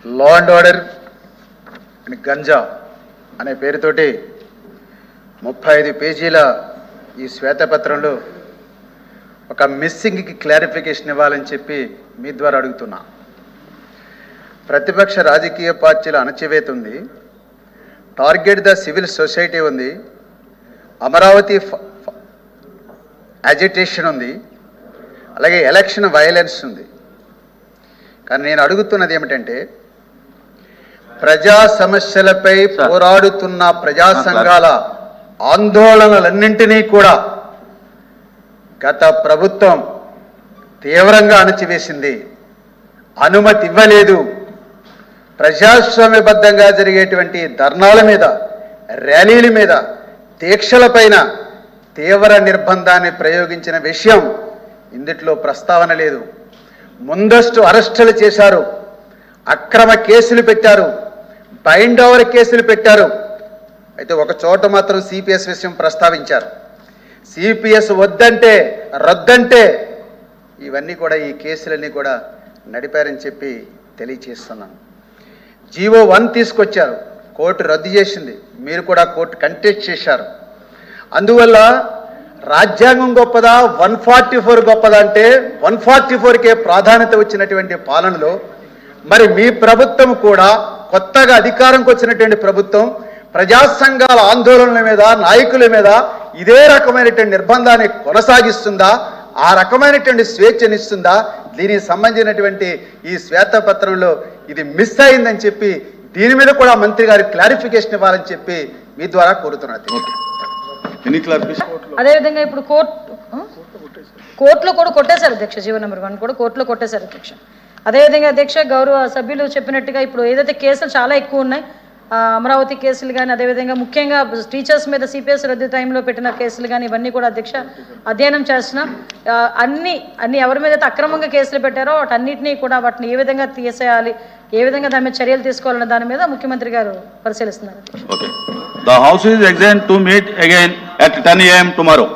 Law and order and ganja అనే పేరుతోటి 35 పేజీల ఈ శ్వేతపత్రంలో ఒక మిస్సింగ్కి క్లారిఫికేషన్ ఇవ్వాలని చెప్పి మీ ద్వారా అడుగుతున్నా. ప్రతిపక్ష రాజకీయ పార్టీల అణచివేత ఉంది, టార్గెట్ ద సివిల్ సొసైటీ ఉంది, అమరావతి యాజిటేషన్ ఉంది, అలాగే ఎలక్షన్ వైలెన్స్ ఉంది. కానీ నేను అడుగుతున్నది ఏమిటంటే, ప్రజా సమస్యలపై పోరాడుతున్న ప్రజా సంఘాల ఆందోళనలన్నింటినీ కూడా గత ప్రభుత్వం తీవ్రంగా అణచివేసింది, అనుమతి ఇవ్వలేదు. ప్రజాస్వామ్యబద్ధంగా జరిగేటువంటి ధర్నాల మీద, ర్యాలీల మీద, దీక్షలపైన తీవ్ర నిర్బంధాన్ని ప్రయోగించిన విషయం ఇందులో ప్రస్తావన లేదు. ముందస్తు అరెస్టులు చేశారు, అక్రమ కేసులు పెట్టారు, బైండ్ ఓవర్ కేసులు పెట్టారు. అయితే ఒక చోట మాత్రం సిపిఎస్ విషయం ప్రస్తావించారు. సిపిఎస్ వద్దంటే రద్దంటే ఇవన్నీ కూడా, ఈ కేసులన్నీ కూడా నడిపారని చెప్పి తెలియచేస్తున్నాను. జీవో 1 తీసుకొచ్చారు, కోర్టు రద్దు చేసింది, మీరు కూడా కోర్టు కంటెస్ట్ చేశారు. అందువల్ల రాజ్యాంగం గొప్పదా 144 గొప్పదా అంటే 144కే ప్రాధాన్యత వచ్చినటువంటి పాలనలో మరి మీ ప్రభుత్వం కూడా కొత్తగా అధికారంకి వచ్చినటువంటి ప్రభుత్వం ప్రజా సంఘాల ఆందోళనల మీద, నాయకుల మీద ఇదే రకమైనటువంటి నిర్బంధాన్ని కొనసాగిస్తుందా, ఆ రకమైనటువంటి స్వేచ్ఛనిస్తుందా? దీనికి సంబంధించినటువంటి ఈ శ్వేతపత్రంలో ఇది మిస్ అయిందని చెప్పి దీని మీద కూడా మంత్రి గారి క్లారిఫికేషన్ ఇవ్వాలని చెప్పి మీ ద్వారా కోరుతున్నది. అదేవిధంగా ఇప్పుడు కోర్టులో కూడా కొట్టేశారు అధ్యక్ష, జీవో నెంబర్ 1 కూడా కోర్టులో కొట్టేశారు అధ్యక్ష. అదేవిధంగా అధ్యక్ష, గౌరవ సభ్యులు చెప్పినట్టుగా ఇప్పుడు ఏదైతే కేసులు చాలా ఎక్కువ ఉన్నాయి, అమరావతి కేసులు కానీ, అదేవిధంగా ముఖ్యంగా టీచర్స్ మీద సిపిఎస్ రద్దు టైంలో పెట్టిన కేసులు కానీ, ఇవన్నీ కూడా అధ్యక్ష అధ్యయనం చేస్తున్నాం. అన్ని ఎవరి మీద అయితే అక్రమంగా కేసులు పెట్టారో వాటన్నిటినీ కూడా వాటిని ఏ విధంగా తీసేయాలి, ఏ విధంగా దాని మీద చర్యలు తీసుకోవాలన్న దాని మీద ముఖ్యమంత్రి గారు పరిశీలిస్తున్నారు. The House is adjourned to meet again at 10 AM tomorrow.